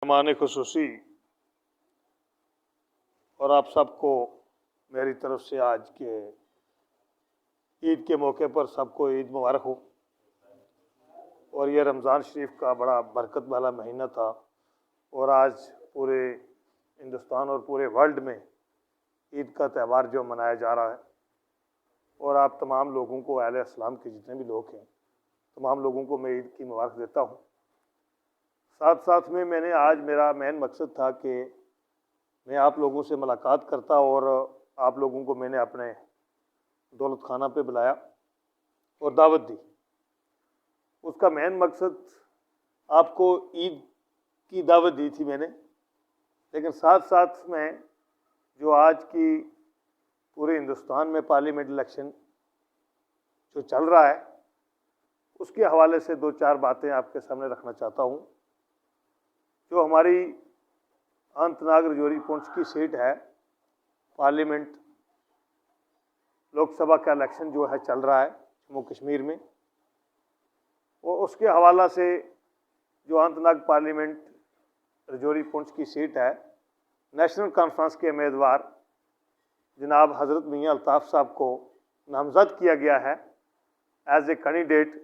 मेहमान खुसूसी और आप सबको मेरी तरफ से आज के ईद के मौके पर सबको ईद मुबारक हो। और ये रमज़ान शरीफ का बड़ा बरकत वाला महीना था और आज पूरे हिंदुस्तान और पूरे वर्ल्ड में ईद का त्यौहार जो मनाया जा रहा है और आप तमाम लोगों को, अहले इस्लाम के जितने भी लोग हैं, तमाम लोगों को मैं ईद की मुबारक देता हूँ। साथ साथ में मैंने आज, मेरा मेन मकसद था कि मैं आप लोगों से मुलाकात करता और आप लोगों को मैंने अपने दौलत खाना पे बुलाया और दावत दी। उसका मेन मकसद आपको ईद की दावत दी थी मैंने, लेकिन साथ साथ में जो आज की पूरे हिंदुस्तान में पार्लियामेंट इलेक्शन जो चल रहा है उसके हवाले से दो चार बातें आपके सामने रखना चाहता हूँ। जो हमारी अनंतनाग राजौरी पुंछ की सीट है, पार्लियामेंट लोकसभा का इलेक्शन जो है चल रहा है जम्मू कश्मीर में, वो उसके हवाला से जो अनंतनाग पार्लियामेंट राजौरी पुंछ की सीट है, नेशनल कॉन्फ्रेंस के उम्मीदवार जनाब हज़रत मियाँ अल्ताफ़ साहब को नामज़द किया गया है एज ए कैंडिडेट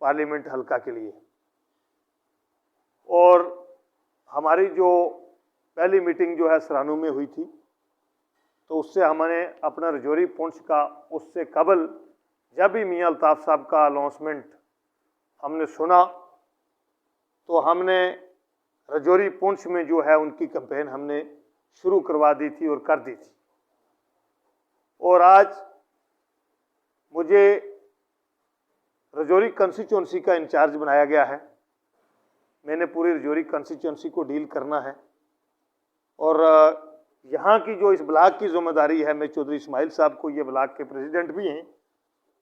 पार्लियामेंट हल्का के लिए। और हमारी जो पहली मीटिंग जो है सरानू में हुई थी, तो उससे हमने अपना राजौरी पुंछ का, उससे कबल जब भी मियाँ अल्ताफ़ साहब का अनाउंसमेंट हमने सुना तो हमने राजौरी पुंछ में जो है उनकी कैंपेन हमने शुरू करवा दी थी और कर दी थी। और आज मुझे राजौरी कंस्टिट्यूंसी का इंचार्ज बनाया गया है। मैंने पूरी राजौरी कंस्टिट्यूंसी को डील करना है और यहाँ की जो इस ब्लॉक की जिम्मेदारी है, मैं चौधरी इस्माइल साहब को, ये ब्लॉक के प्रेसिडेंट भी हैं,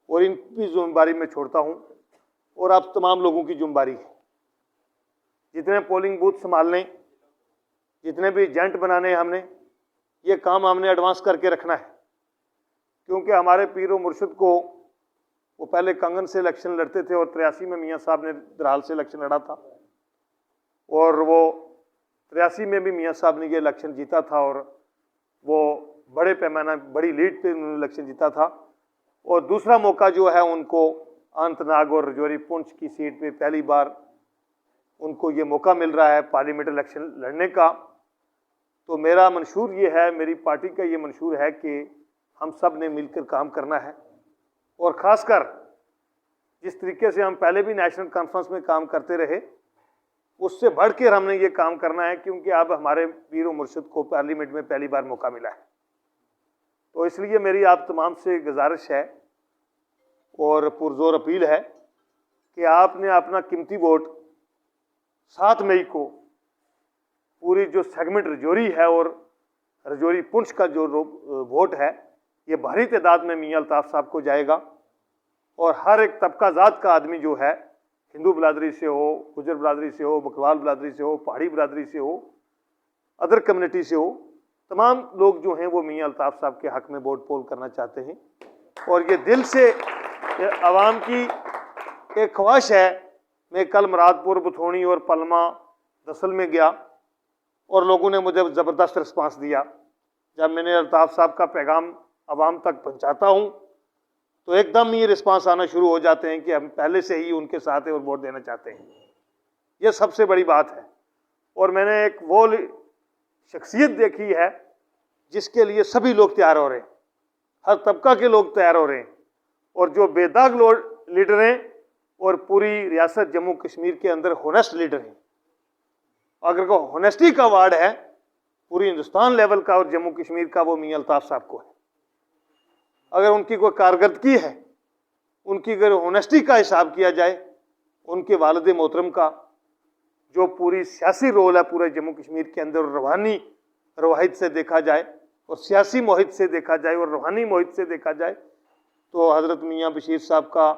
और इनकी जिम्मेदारी मैं छोड़ता हूँ और आप तमाम लोगों की जिम्मेदारी है। जितने पोलिंग बूथ संभालने, जितने भी एजेंट बनाने, हमने ये काम हमने एडवांस करके रखना है, क्योंकि हमारे पीर और मुर्शिद को, वो पहले कंगन से इलेक्शन लड़ते थे और 83 में मियाँ साहब ने दराल से इलेक्शन लड़ा था और वो 83 में भी मियाँ साहब ने ये इलेक्शन जीता था और वो बड़े पैमाना, बड़ी लीड पे उन्होंने इलेक्शन जीता था। और दूसरा मौका जो है उनको अनंतनाग और राजौरी पुंछ की सीट पे पहली बार उनको ये मौका मिल रहा है पार्लियामेंट इलेक्शन लड़ने का। तो मेरा मंशूर ये है, मेरी पार्टी का ये मंशूर है कि हम सब ने मिलकर काम करना है और ख़ासकर जिस तरीके से हम पहले भी नेशनल कॉन्फ्रेंस में काम करते रहे, उससे बढ़कर हमने ये काम करना है, क्योंकि अब हमारे पीर और मुर्शिद को पार्लियामेंट में पहली बार मौका मिला है। तो इसलिए मेरी आप तमाम से गुजारिश है और पुरजोर अपील है कि आपने अपना कीमती वोट 7 मई को पूरी जो सेगमेंट राजौरी है और राजौरी पुंछ का जो वोट है, ये भारी तादाद में मियाँ अल्ताफ़ साहब को जाएगा और हर एक तबका ज़ात का आदमी जो है, हिंदू बिरादरी से हो, गुजर बिरादरी से हो, बकरवाल बिरादरी से हो, पहाड़ी बिरादरी से हो, अदर कम्युनिटी से हो, तमाम लोग जो हैं वो मियाँ अल्ताफ़ साहब के हक़ में वोट पोल करना चाहते हैं। और ये दिल से आवाम की एक ख्वाहिश है। मैं कल मुरादपुर, बुथोनी और पलमा दसल में गया और लोगों ने मुझे ज़बरदस्त रिस्पांस दिया। जब मैंने अल्ताफ़ साहब का पैगाम आवाम तक पहुँचाता हूँ तो एकदम ये रिस्पांस आना शुरू हो जाते हैं कि हम पहले से ही उनके साथ हैं और वोट देना चाहते हैं। ये सबसे बड़ी बात है। और मैंने एक वो शख्सियत देखी है जिसके लिए सभी लोग तैयार हो रहे हैं, हर तबका के लोग तैयार हो रहे हैं, और जो बेदाग लीडर हैं और पूरी रियासत जम्मू कश्मीर के अंदर होनेस्ट लीडर हैं। अगर को होनेस्टी का अवार्ड है पूरी हिंदुस्तान लेवल का और जम्मू कश्मीर का, वो मियाँ अल्ताफ़ साहब को है। अगर उनकी कोई कारकर्दगी है, उनकी अगर होनेस्टी का हिसाब किया जाए, उनके वालिद मोहतरम का जो पूरी सियासी रोल है पूरे जम्मू कश्मीर के अंदर, रूहानी रवाहित से देखा जाए और सियासी मोहित से देखा जाए और रूहानी मोहित से देखा जाए, तो हज़रत मियाँ बशीर साहब का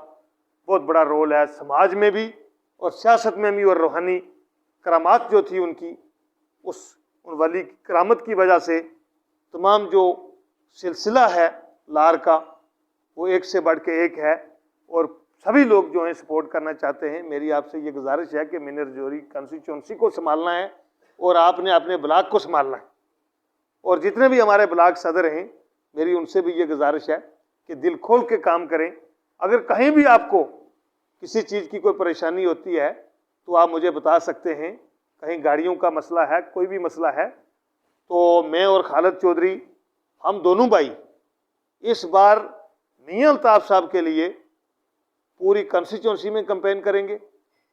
बहुत बड़ा रोल है समाज में भी और सियासत में भी। और रूहानी करामात जो थी उनकी, उन वली की करामत की वजह से तमाम जो सिलसिला है लार का, वो एक से बढ़ के एक है और सभी लोग जो हैं सपोर्ट करना चाहते हैं। मेरी आपसे ये गुजारिश है कि मैंने राजौरी कंस्टिट्यूंसी को संभालना है और आपने अपने ब्लॉक को संभालना है। और जितने भी हमारे ब्लॉक सदर हैं, मेरी उनसे भी ये गुजारिश है कि दिल खोल के काम करें। अगर कहीं भी आपको किसी चीज़ की कोई परेशानी होती है तो आप मुझे बता सकते हैं। कहीं गाड़ियों का मसला है, कोई भी मसला है, तो मैं और खालिद चौधरी हम दोनों भाई इस बार मियां अल्ताफ साहब के लिए पूरी कंस्टिट्यूंसी में कैंपेन करेंगे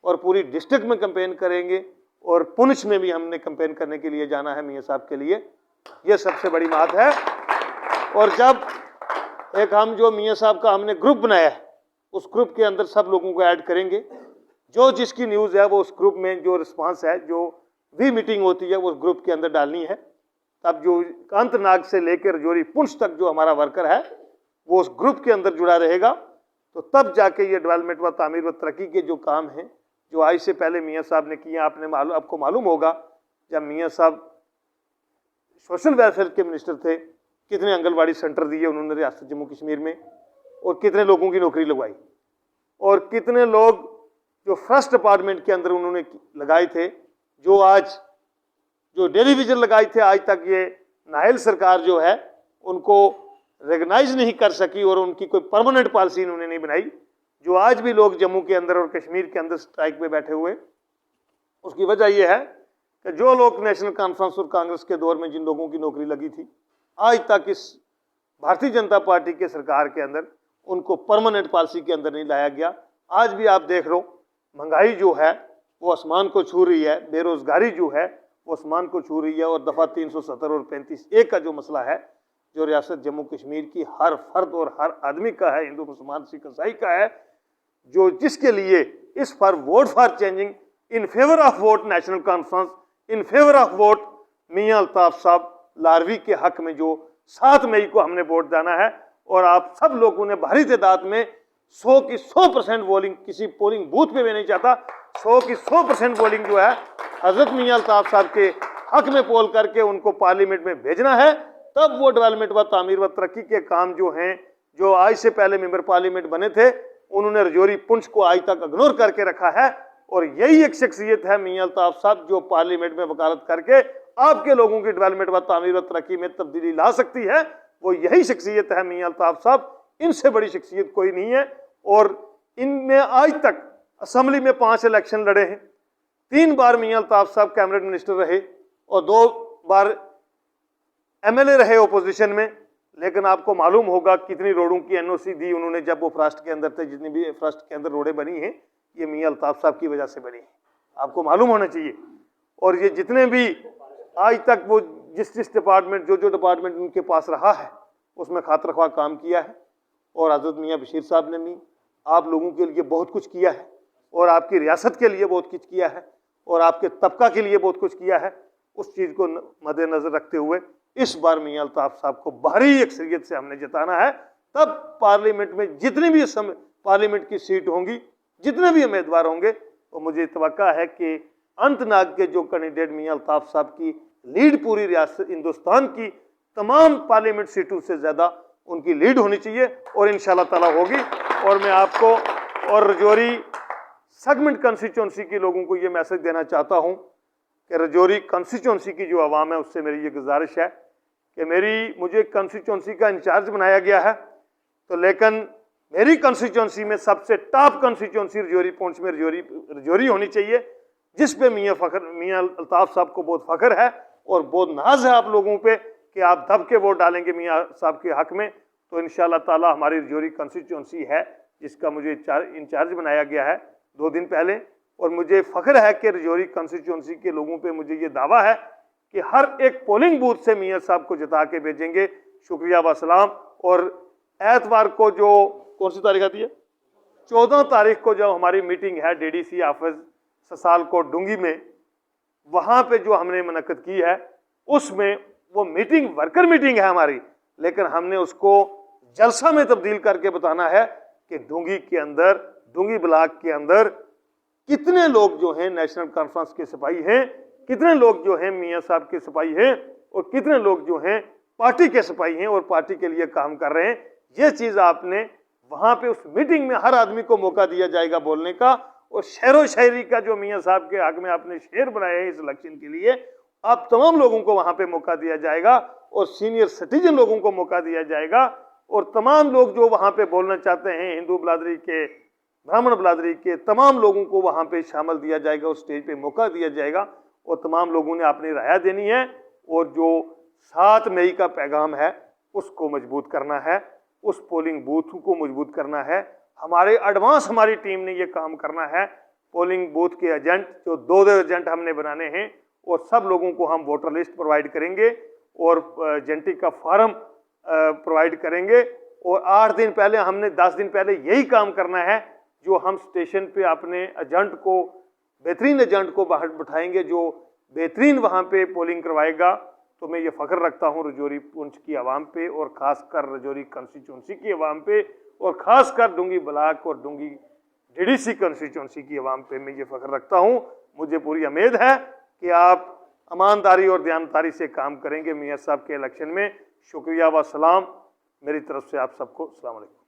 और पूरी डिस्ट्रिक्ट में कैंपेन करेंगे और पुंछ में भी हमने कैंपेन करने के लिए जाना है मियां साहब के लिए। ये सबसे बड़ी बात है। और जब एक हम जो मियां साहब का हमने ग्रुप बनाया है, उस ग्रुप के अंदर सब लोगों को ऐड करेंगे। जो जिसकी न्यूज़ है वो उस ग्रुप में जो रिस्पांस है, जो भी मीटिंग होती है वो उस ग्रुप के अंदर डालनी है। तब जो कांतनाग से लेकर रजौरी पुंछ तक जो हमारा वर्कर है वो उस ग्रुप के अंदर जुड़ा रहेगा। तो तब जाके ये डेवलपमेंट व तामीर व तरक्की के जो काम हैं जो आज से पहले मियां साहब ने किए, आपको मालूम होगा जब मियां साहब सोशल वेलफेयर के मिनिस्टर थे, कितने आंगनबाड़ी सेंटर दिए उन्होंने रियासत जम्मू कश्मीर में, और कितने लोगों की नौकरी लगवाई, और कितने लोग जो फर्स्ट डिपार्टमेंट के अंदर उन्होंने लगाए थे, जो आज जो डेली विजन लगाए थे, आज तक ये नाहल सरकार जो है उनको रिकग्नाइज नहीं कर सकी और उनकी कोई परमानेंट पॉलिसी इन्होंने नहीं बनाई। जो आज भी लोग जम्मू के अंदर और कश्मीर के अंदर स्ट्राइक पे बैठे हुए, उसकी वजह यह है कि जो लोग नेशनल कॉन्फ्रेंस और कांग्रेस के दौर में जिन लोगों की नौकरी लगी थी, आज तक इस भारतीय जनता पार्टी के सरकार के अंदर उनको परमानेंट पॉलिसी के अंदर नहीं लाया गया। आज भी आप देख लो, महंगाई जो है वो आसमान को छू रही है, बेरोजगारी जो है वो आसमान को छू रही है, और दफ़ा 370 और 35A का जो मसला है, जो रियासत जम्मू कश्मीर की हर फर्द और हर आदमी का है, हिंदू मुसलमान सिख ईसाई का है, जो जिसके लिए इस पर vote for changing in favour of vote National Conference, in favour of vote Mian Altaf Sahab Larvi के हक में जो 7 मई को हमने वोट डाला है। और आप सब लोगों ने भारी तादाद में 100 की 100% वोटिंग, किसी पोलिंग बूथ पे मैं नहीं चाहता, 100 की 100% वोटिंग जो है हजरत मियां अल्ताफ साहब के हक में पोल करके उनको पार्लियामेंट में भेजना है। तब वो डेवलपमेंट व तामीर व तरक्की के काम जो हैं, जो आज से पहले मेंबर पार्लियामेंट बने थे, उन्होंने रजौरी पुंछ को आज तक इग्नोर करके रखा है। और यही एक शख्सियत है मियां अल्ताफ साहब जो पार्लियामेंट में वकालत करके आपके लोगों की डेवलपमेंट व तामीर व तरक्की में तब्दीली ला सकती है। वो यही शख्सियत है मियां अल्ताफ साहब, इनसे बड़ी शख्सियत कोई नहीं है। और इनने आज तक असम्बली में 5 इलेक्शन लड़े हैं, 3 बार मियां अल्ताफ साहब कैबिनेट मिनिस्टर रहे और 2 बार MLA रहे ओपोजिशन में। लेकिन आपको मालूम होगा कितनी रोडों की NOC दी उन्होंने जब वो फर्स्ट के अंदर थे। जितनी भी फर्स्ट के अंदर रोडें बनी हैं ये मियां अल्ताफ साहब की वजह से बनी है, आपको मालूम होना चाहिए। और ये जितने भी आज तक वो जिस डिपार्टमेंट जो डिपार्टमेंट उनके पास रहा है उसमें खातरख्वाह काम किया है। और हजरत मियां बशीर साहब ने भी आप लोगों के लिए बहुत कुछ किया है, और आपकी रियासत के लिए बहुत कुछ किया है, और आपके तबका के लिए बहुत कुछ किया है। उस चीज़ को मद्देनजर रखते हुए इस बार मियां अल्ताफ साहब को भारी अक्सरियत से हमने जिताना है। तब पार्लियामेंट में जितनी भी पार्लियामेंट की सीट होंगी, जितने भी उम्मीदवार होंगे, तो मुझे तवक्का है कि अनंतनाग के जो कैंडिडेट मियां अल्ताफ साहब की लीड पूरी रियासत हिंदुस्तान की तमाम पार्लियामेंट सीटों से ज़्यादा उनकी लीड होनी चाहिए, और इंशाल्लाह ताला होगी। और मैं आपको और रजौरी सेगमेंट कंस्टिट्यूंसी के लोगों को ये मैसेज देना चाहता हूँ कि रजौरी कंस्टिट्यूंसी की जो आवाम है उससे मेरी ये गुजारिश है कि मुझे कंस्टिट्यूंसी का इंचार्ज बनाया गया है, तो लेकिन मेरी कंस्टिट्यूंसी में सबसे टॉप कंस्टिट्यूंसी रजौरी पुंछ में रजौरी होनी चाहिए, जिस पे मियां अल्ताफ साहब को बहुत फ़ख्र है और बहुत नाज है आप लोगों पे कि आप दब के वोट डालेंगे मियां साहब के हक में। तो इंशाल्लाह ताला हमारी रजौरी कंस्टिट्यूंसी है जिसका मुझे इंचार्ज बनाया गया है 2 दिन पहले, और मुझे फ़ख्र है कि रजौरी कंस्टिट्यूंसी के लोगों पे मुझे ये दावा है कि हर एक पोलिंग बूथ से मियां साहब को जिता के भेजेंगे। शुक्रिया व सलाम। और एतवार को जो कौन सी तारीख आती है, 14 तारीख को जो हमारी मीटिंग है DDC ऑफिस ससालकोट डूंगी में, वहाँ पे जो हमने मुनक्कद की है उसमें वो मीटिंग वर्कर मीटिंग है हमारी, लेकिन हमने उसको जलसा में तब्दील करके बताना है कि डूंगी के अंदर, डूंगी ब्लॉक के अंदर कितने लोग जो हैं नेशनल कॉन्फ्रेंस के सिपाही हैं, कितने लोग जो हैं मियां साहब के सिपाही हैं, और कितने लोग जो हैं पार्टी के सिपाही हैं और पार्टी के लिए काम कर रहे हैं। ये चीज़ आपने वहाँ पे उस मीटिंग में हर आदमी को मौका दिया जाएगा बोलने का, और शहरो शहरी का जो मियाँ साहब के हक में आपने शेर बनाया है इस इलेक्शन के लिए, आप तमाम लोगों को वहां पे मौका दिया जाएगा और सीनियर सिटीजन लोगों को मौका दिया जाएगा और तमाम लोग जो वहां पे बोलना चाहते हैं, हिंदू बिरादरी के, ब्राह्मण बिरादरी के तमाम लोगों को वहां पे शामिल दिया जाएगा और स्टेज पे मौका दिया जाएगा और तमाम लोगों ने अपनी राय देनी है और जो 7 मई का पैगाम है उसको मजबूत करना है, उस पोलिंग बूथ को मजबूत करना है। हमारे एडवांस हमारी टीम ने ये काम करना है। पोलिंग बूथ के एजेंट जो 2 एजेंट हमने बनाने हैं और सब लोगों को हम वोटर लिस्ट प्रोवाइड करेंगे और जेंटिक का फॉर्म प्रोवाइड करेंगे और 8 दिन पहले, हमने 10 दिन पहले यही काम करना है जो हम स्टेशन पे अपने एजेंट को, बेहतरीन एजेंट को बाहर बिठाएंगे जो बेहतरीन वहाँ पे पोलिंग करवाएगा। तो मैं ये फ़ख्र रखता हूँ रजौरी पुंछ की आवाम पे और ख़ासकर रजौरी कंस्टिट्यूंसी की आवाम पे और ख़ासकर डूंगी ब्लॉक और डूंगी डीडीसी कंस्टिट्यूंसी की आवाम पे मैं ये फ़ख्र रखता हूँ। मुझे पूरी उम्मीद है कि आप ईमानदारी और दयानतदारी से काम करेंगे मियाँ साहब के इलेक्शन में। शुक्रिया व सलाम मेरी तरफ से आप सबको। अस्सलाम वालेकुम।